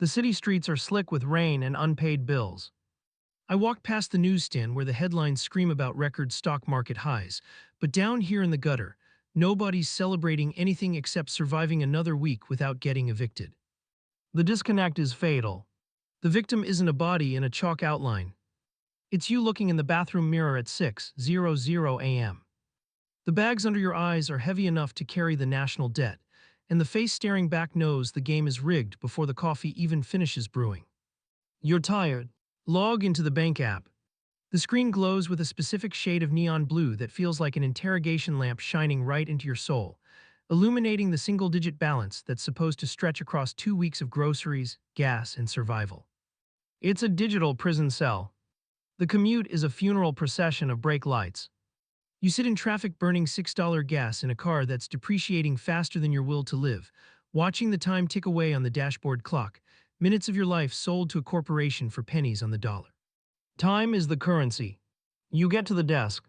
The city streets are slick with rain and unpaid bills. I walk past the newsstand where the headlines scream about record stock market highs, but down here in the gutter, nobody's celebrating anything except surviving another week without getting evicted. The disconnect is fatal. The victim isn't a body in a chalk outline. It's you looking in the bathroom mirror at 6:00 a.m. The bags under your eyes are heavy enough to carry the national debt, and the face staring back knows the game is rigged before the coffee even finishes brewing. You're tired. Log into the bank app. The screen glows with a specific shade of neon blue that feels like an interrogation lamp shining right into your soul, illuminating the single-digit balance that's supposed to stretch across 2 weeks of groceries, gas, and survival. It's a digital prison cell. The commute is a funeral procession of brake lights. You sit in traffic burning $6 gas in a car that's depreciating faster than your will to live, watching the time tick away on the dashboard clock, minutes of your life sold to a corporation for pennies on the dollar. Time is the currency. You get to the desk.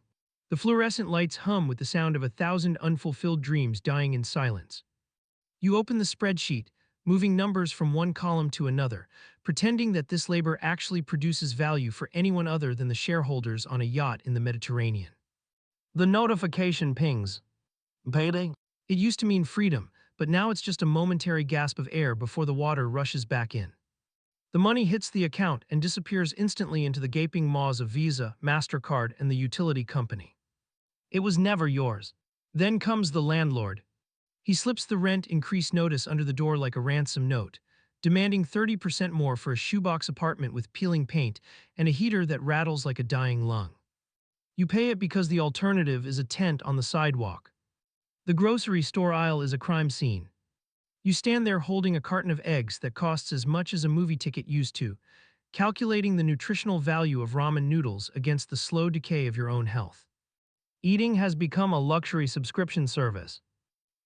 The fluorescent lights hum with the sound of 1,000 unfulfilled dreams dying in silence. You open the spreadsheet, moving numbers from one column to another, pretending that this labor actually produces value for anyone other than the shareholders on a yacht in the Mediterranean. The notification pings. Payday? It used to mean freedom, but now it's just a momentary gasp of air before the water rushes back in. The money hits the account and disappears instantly into the gaping maws of Visa, MasterCard, and the utility company. It was never yours. Then comes the landlord. He slips the rent increase notice under the door like a ransom note, demanding 30% more for a shoebox apartment with peeling paint and a heater that rattles like a dying lung. You pay it because the alternative is a tent on the sidewalk. The grocery store aisle is a crime scene. You stand there holding a carton of eggs that costs as much as a movie ticket used to, calculating the nutritional value of ramen noodles against the slow decay of your own health. Eating has become a luxury subscription service.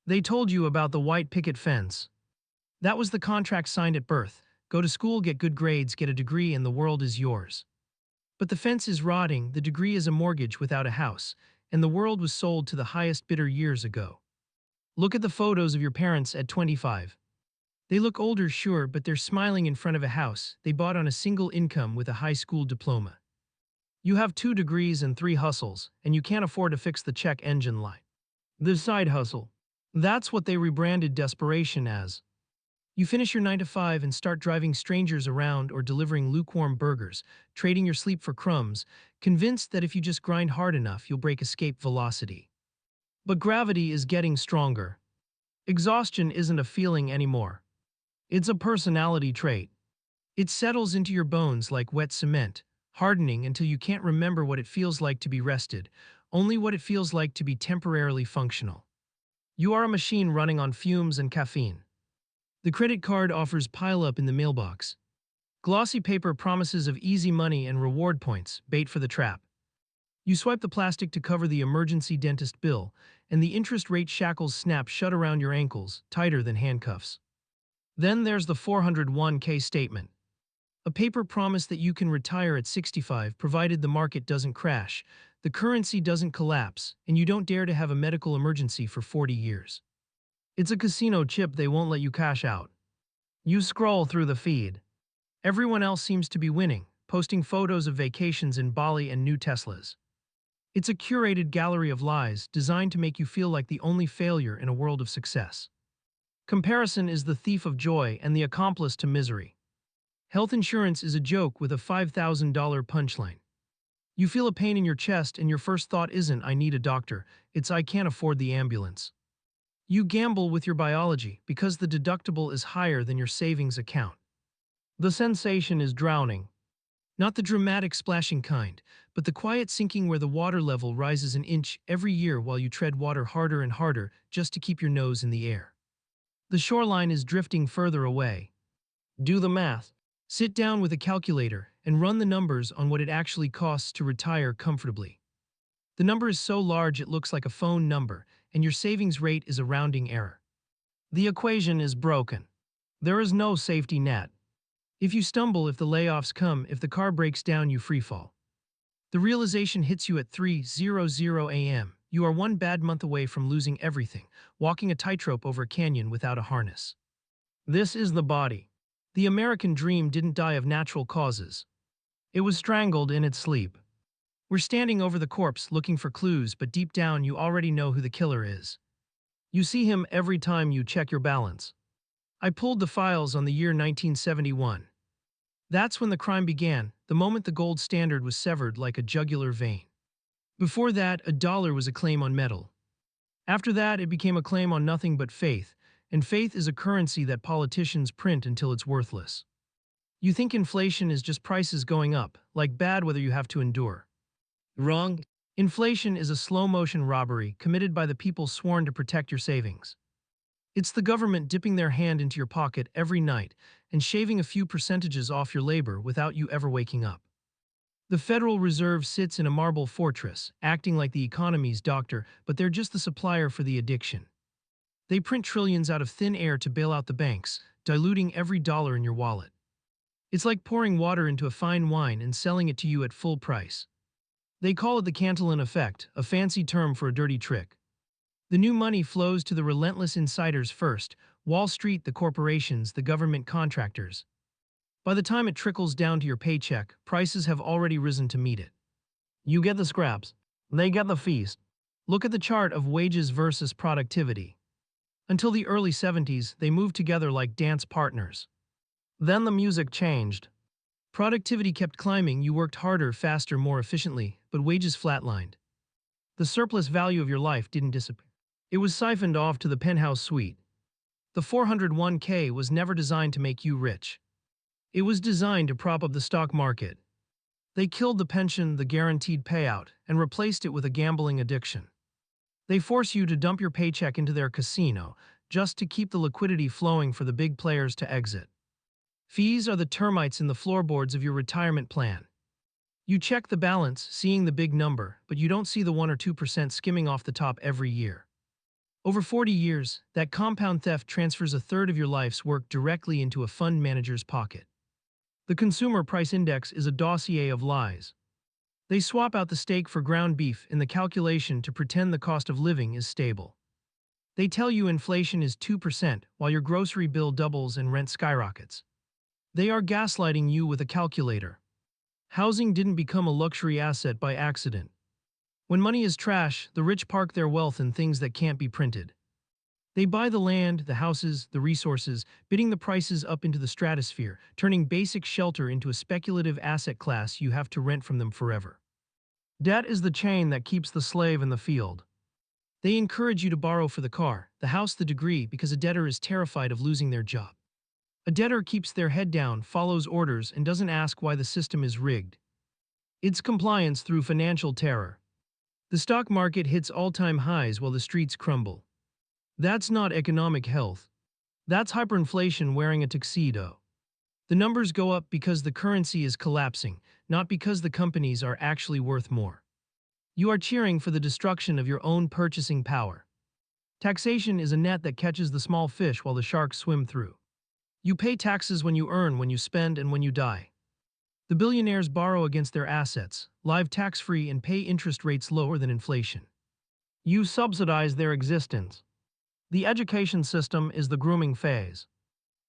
They told you about the white picket fence. That was the contract signed at birth. Go to school, get good grades, get a degree, and the world is yours. But the fence is rotting, the degree is a mortgage without a house, and the world was sold to the highest bidder years ago. Look at the photos of your parents at 25. They look older, sure, but they're smiling in front of a house they bought on a single income with a high school diploma. You have 2 degrees and 3 hustles, and you can't afford to fix the check engine light. The side hustle. That's what they rebranded desperation as. You finish your 9 to 5 and start driving strangers around or delivering lukewarm burgers, trading your sleep for crumbs, convinced that if you just grind hard enough, you'll break escape velocity. But gravity is getting stronger. Exhaustion isn't a feeling anymore. It's a personality trait. It settles into your bones like wet cement, hardening until you can't remember what it feels like to be rested, only what it feels like to be temporarily functional. You are a machine running on fumes and caffeine. The credit card offers pile-up in the mailbox. Glossy paper promises of easy money and reward points, bait for the trap. You swipe the plastic to cover the emergency dentist bill, and the interest rate shackles snap shut around your ankles, tighter than handcuffs. Then there's the 401k statement. A paper promise that you can retire at 65 provided the market doesn't crash, the currency doesn't collapse, and you don't dare to have a medical emergency for 40 years. It's a casino chip they won't let you cash out. You scroll through the feed. Everyone else seems to be winning, posting photos of vacations in Bali and new Teslas. It's a curated gallery of lies designed to make you feel like the only failure in a world of success. Comparison is the thief of joy and the accomplice to misery. Health insurance is a joke with a $5,000 punchline. You feel a pain in your chest and your first thought isn't "I need a doctor," it's "I can't afford the ambulance." You gamble with your biology because the deductible is higher than your savings account. The sensation is drowning. Not the dramatic splashing kind, but the quiet sinking where the water level rises an inch every year while you tread water harder and harder just to keep your nose in the air. The shoreline is drifting further away. Do the math. Sit down with a calculator and run the numbers on what it actually costs to retire comfortably. The number is so large it looks like a phone number, and your savings rate is a rounding error. The equation is broken. There is no safety net. If you stumble, if the layoffs come, if the car breaks down, you freefall. The realization hits you at 3:00 a.m. You are one bad month away from losing everything, walking a tightrope over a canyon without a harness. This is the body. The American dream didn't die of natural causes. It was strangled in its sleep. We're standing over the corpse looking for clues, but deep down you already know who the killer is. You see him every time you check your balance. I pulled the files on the year 1971. That's when the crime began, the moment the gold standard was severed like a jugular vein. Before that, a dollar was a claim on metal. After that, it became a claim on nothing but faith, and faith is a currency that politicians print until it's worthless. You think inflation is just prices going up, like bad weather you have to endure. Wrong. Inflation is a slow-motion robbery committed by the people sworn to protect your savings. It's the government dipping their hand into your pocket every night and shaving a few percentages off your labor without you ever waking up. The Federal Reserve sits in a marble fortress, acting like the economy's doctor, but they're just the supplier for the addiction. They print trillions out of thin air to bail out the banks, diluting every dollar in your wallet. It's like pouring water into a fine wine and selling it to you at full price. They call it the Cantillon effect, a fancy term for a dirty trick. The new money flows to the relentless insiders first, Wall Street, the corporations, the government contractors. By the time it trickles down to your paycheck, prices have already risen to meet it. You get the scraps. They get the feast. Look at the chart of wages versus productivity. Until the early 70s, they moved together like dance partners. Then the music changed. Productivity kept climbing, you worked harder, faster, more efficiently, but wages flatlined. The surplus value of your life didn't disappear. It was siphoned off to the penthouse suite. The 401k was never designed to make you rich. It was designed to prop up the stock market. They killed the pension, the guaranteed payout, and replaced it with a gambling addiction. They force you to dump your paycheck into their casino just to keep the liquidity flowing for the big players to exit. Fees are the termites in the floorboards of your retirement plan. You check the balance, seeing the big number, but you don't see the 1 or 2% skimming off the top every year. Over 40 years, that compound theft transfers a third of your life's work directly into a fund manager's pocket. The Consumer Price Index is a dossier of lies. They swap out the steak for ground beef in the calculation to pretend the cost of living is stable. They tell you inflation is 2% while your grocery bill doubles and rent skyrockets. They are gaslighting you with a calculator. Housing didn't become a luxury asset by accident. When money is trash, the rich park their wealth in things that can't be printed. They buy the land, the houses, the resources, bidding the prices up into the stratosphere, turning basic shelter into a speculative asset class you have to rent from them forever. Debt is the chain that keeps the slave in the field. They encourage you to borrow for the car, the house, the degree, because a debtor is terrified of losing their job. A debtor keeps their head down, follows orders, and doesn't ask why the system is rigged. It's compliance through financial terror. The stock market hits all-time highs while the streets crumble. That's not economic health. That's hyperinflation wearing a tuxedo. The numbers go up because the currency is collapsing, not because the companies are actually worth more. You are cheering for the destruction of your own purchasing power. Taxation is a net that catches the small fish while the sharks swim through. You pay taxes when you earn, when you spend, and when you die. The billionaires borrow against their assets, live tax-free, and pay interest rates lower than inflation. You subsidize their existence. The education system is the grooming phase.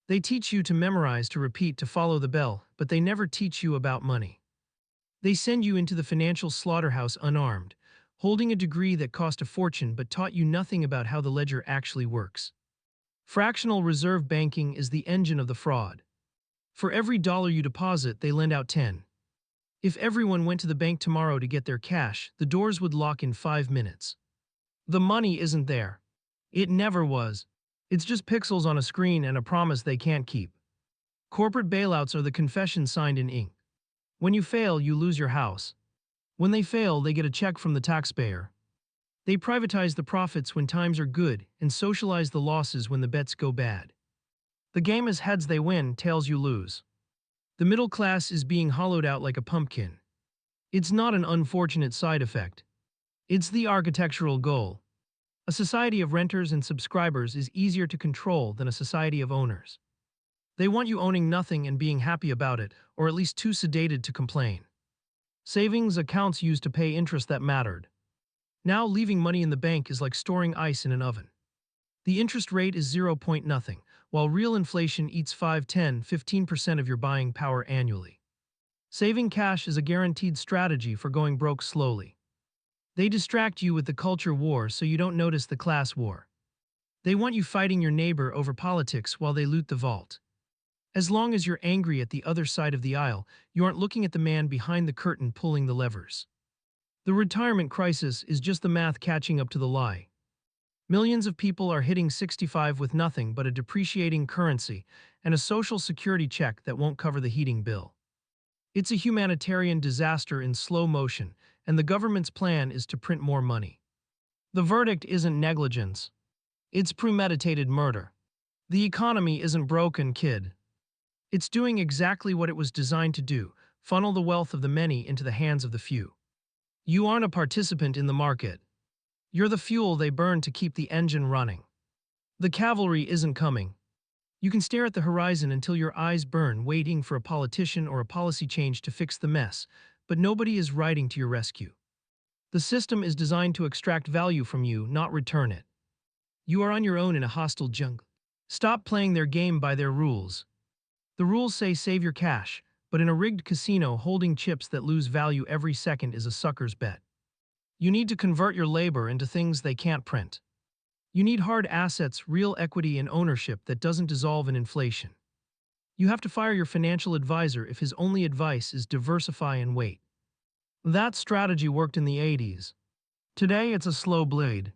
They teach you to memorize, to repeat, to follow the bell, but they never teach you about money. They send you into the financial slaughterhouse unarmed, holding a degree that cost a fortune but taught you nothing about how the ledger actually works. Fractional reserve banking is the engine of the fraud. For every dollar you deposit, they lend out 10. If everyone went to the bank tomorrow to get their cash, the doors would lock in 5 minutes. The money isn't there. It never was. It's just pixels on a screen and a promise they can't keep. Corporate bailouts are the confession signed in ink. When you fail, you lose your house. When they fail, they get a check from the taxpayer. They privatize the profits when times are good and socialize the losses when the bets go bad. The game is heads they win, tails you lose. The middle class is being hollowed out like a pumpkin. It's not an unfortunate side effect. It's the architectural goal. A society of renters and subscribers is easier to control than a society of owners. They want you owning nothing and being happy about it, or at least too sedated to complain. Savings accounts used to pay interest that mattered. Now leaving money in the bank is like storing ice in an oven. The interest rate is 0 point nothing, while real inflation eats 5, 10, 15% of your buying power annually. Saving cash is a guaranteed strategy for going broke slowly. They distract you with the culture war so you don't notice the class war. They want you fighting your neighbor over politics while they loot the vault. As long as you're angry at the other side of the aisle, you aren't looking at the man behind the curtain pulling the levers. The retirement crisis is just the math catching up to the lie. Millions of people are hitting 65 with nothing but a depreciating currency and a social security check that won't cover the heating bill. It's a humanitarian disaster in slow motion, and the government's plan is to print more money. The verdict isn't negligence. It's premeditated murder. The economy isn't broken, kid. It's doing exactly what it was designed to do, funnel the wealth of the many into the hands of the few. You aren't a participant in the market. You're the fuel they burn to keep the engine running. The cavalry isn't coming. You can stare at the horizon until your eyes burn, waiting for a politician or a policy change to fix the mess, but nobody is riding to your rescue. The system is designed to extract value from you, not return it. You are on your own in a hostile jungle. Stop playing their game by their rules. The rules say save your cash, but in a rigged casino, holding chips that lose value every second is a sucker's bet. You need to convert your labor into things they can't print. You need hard assets, real equity, and ownership that doesn't dissolve in inflation. You have to fire your financial advisor if his only advice is diversify and wait. That strategy worked in the 80s. Today, it's a slow blade.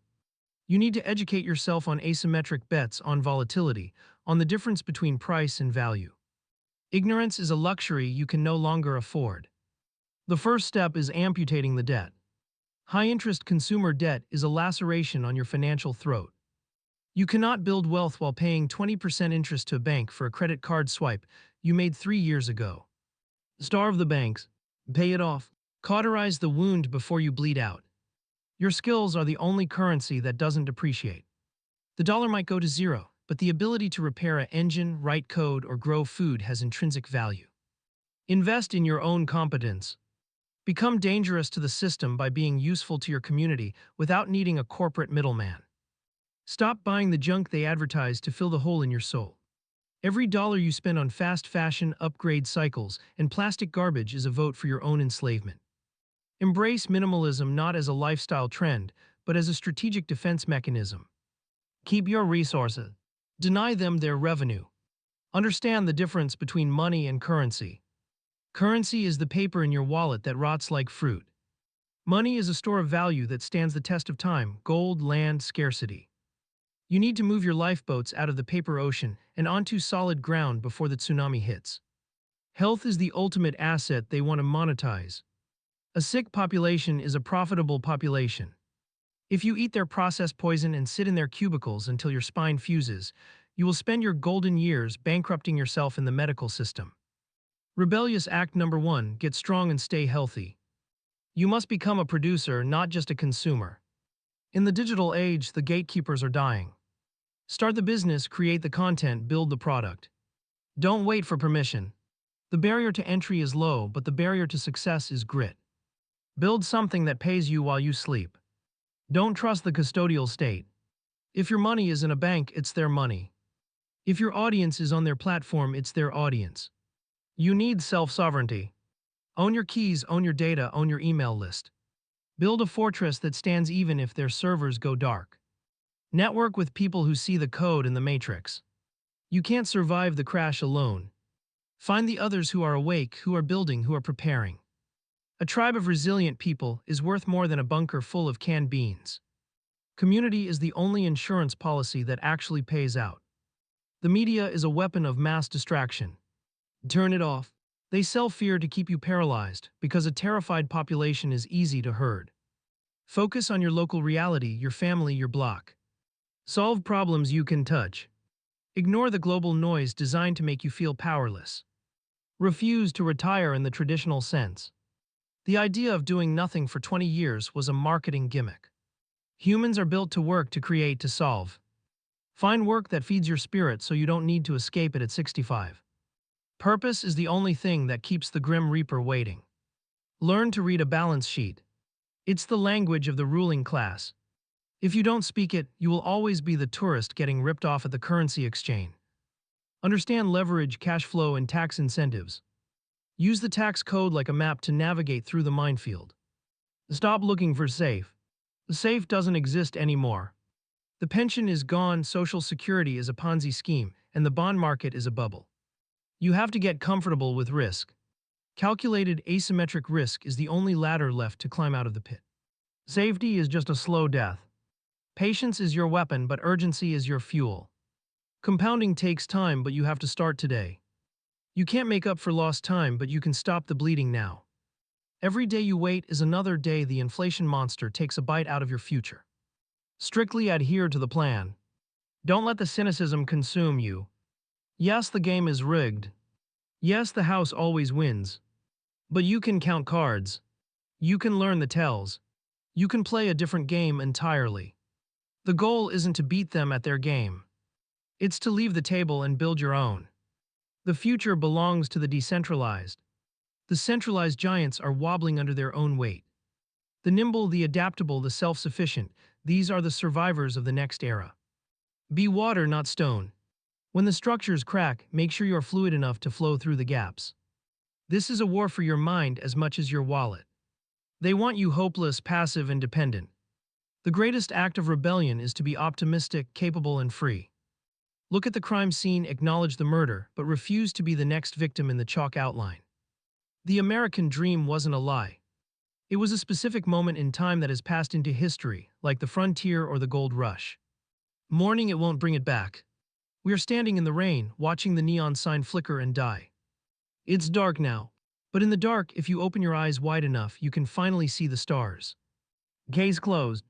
You need to educate yourself on asymmetric bets, on volatility, on the difference between price and value. Ignorance is a luxury you can no longer afford. The first step is amputating the debt. High-interest consumer debt is a laceration on your financial throat. You cannot build wealth while paying 20% interest to a bank for a credit card swipe you made 3 years ago. Starve the banks. Pay it off. Cauterize the wound before you bleed out. Your skills are the only currency that doesn't depreciate. The dollar might go to zero, but the ability to repair an engine, write code, or grow food has intrinsic value. Invest in your own competence. Become dangerous to the system by being useful to your community without needing a corporate middleman. Stop buying the junk they advertise to fill the hole in your soul. Every dollar you spend on fast fashion, upgrade cycles, and plastic garbage is a vote for your own enslavement. Embrace minimalism not as a lifestyle trend, but as a strategic defense mechanism. Keep your resources. Deny them their revenue. Understand the difference between money and currency. Currency is the paper in your wallet that rots like fruit. Money is a store of value that stands the test of time, gold, land, scarcity. You need to move your lifeboats out of the paper ocean and onto solid ground before the tsunami hits. Health is the ultimate asset they want to monetize. A sick population is a profitable population. If you eat their processed poison and sit in their cubicles until your spine fuses, you will spend your golden years bankrupting yourself in the medical system. Rebellious act number 1, get strong and stay healthy. You must become a producer, not just a consumer. In the digital age, the gatekeepers are dying. Start the business, create the content, build the product. Don't wait for permission. The barrier to entry is low, but the barrier to success is grit. Build something that pays you while you sleep. Don't trust the custodial state. If your money is in a bank, it's their money. If your audience is on their platform, it's their audience. You need self-sovereignty. Own your keys, own your data, own your email list. Build a fortress that stands even if their servers go dark. Network with people who see the code in the matrix. You can't survive the crash alone. Find the others who are awake, who are building, who are preparing. A tribe of resilient people is worth more than a bunker full of canned beans. Community is the only insurance policy that actually pays out. The media is a weapon of mass distraction. Turn it off. They sell fear to keep you paralyzed because a terrified population is easy to herd. Focus on your local reality, your family, your block. Solve problems you can touch. Ignore the global noise designed to make you feel powerless. Refuse to retire in the traditional sense. The idea of doing nothing for 20 years was a marketing gimmick. Humans are built to work, to create, to solve. Find work that feeds your spirit so you don't need to escape it at 65. Purpose is the only thing that keeps the Grim Reaper waiting. Learn to read a balance sheet. It's the language of the ruling class. If you don't speak it, you will always be the tourist getting ripped off at the currency exchange. Understand leverage, cash flow, and tax incentives. Use the tax code like a map to navigate through the minefield. Stop looking for safe. The safe doesn't exist anymore. The pension is gone, Social Security is a Ponzi scheme, and the bond market is a bubble. You have to get comfortable with risk. Calculated asymmetric risk is the only ladder left to climb out of the pit. Safety is just a slow death. Patience is your weapon, but urgency is your fuel. Compounding takes time, but you have to start today. You can't make up for lost time, but you can stop the bleeding now. Every day you wait is another day the inflation monster takes a bite out of your future. Strictly adhere to the plan. Don't let the cynicism consume you. Yes, the game is rigged. Yes, the house always wins. But you can count cards. You can learn the tells. You can play a different game entirely. The goal isn't to beat them at their game. It's to leave the table and build your own. The future belongs to the decentralized. The centralized giants are wobbling under their own weight. The nimble, the adaptable, the self-sufficient, these are the survivors of the next era. Be water, not stone. When the structures crack, make sure you're fluid enough to flow through the gaps. This is a war for your mind as much as your wallet. They want you hopeless, passive, and dependent. The greatest act of rebellion is to be optimistic, capable, and free. Look at the crime scene, acknowledge the murder, but refuse to be the next victim in the chalk outline. The American dream wasn't a lie. It was a specific moment in time that has passed into history, like the frontier or the gold rush. Mourning it won't bring it back. We are standing in the rain, watching the neon sign flicker and die. It's dark now, but in the dark, if you open your eyes wide enough, you can finally see the stars. Gaze closed.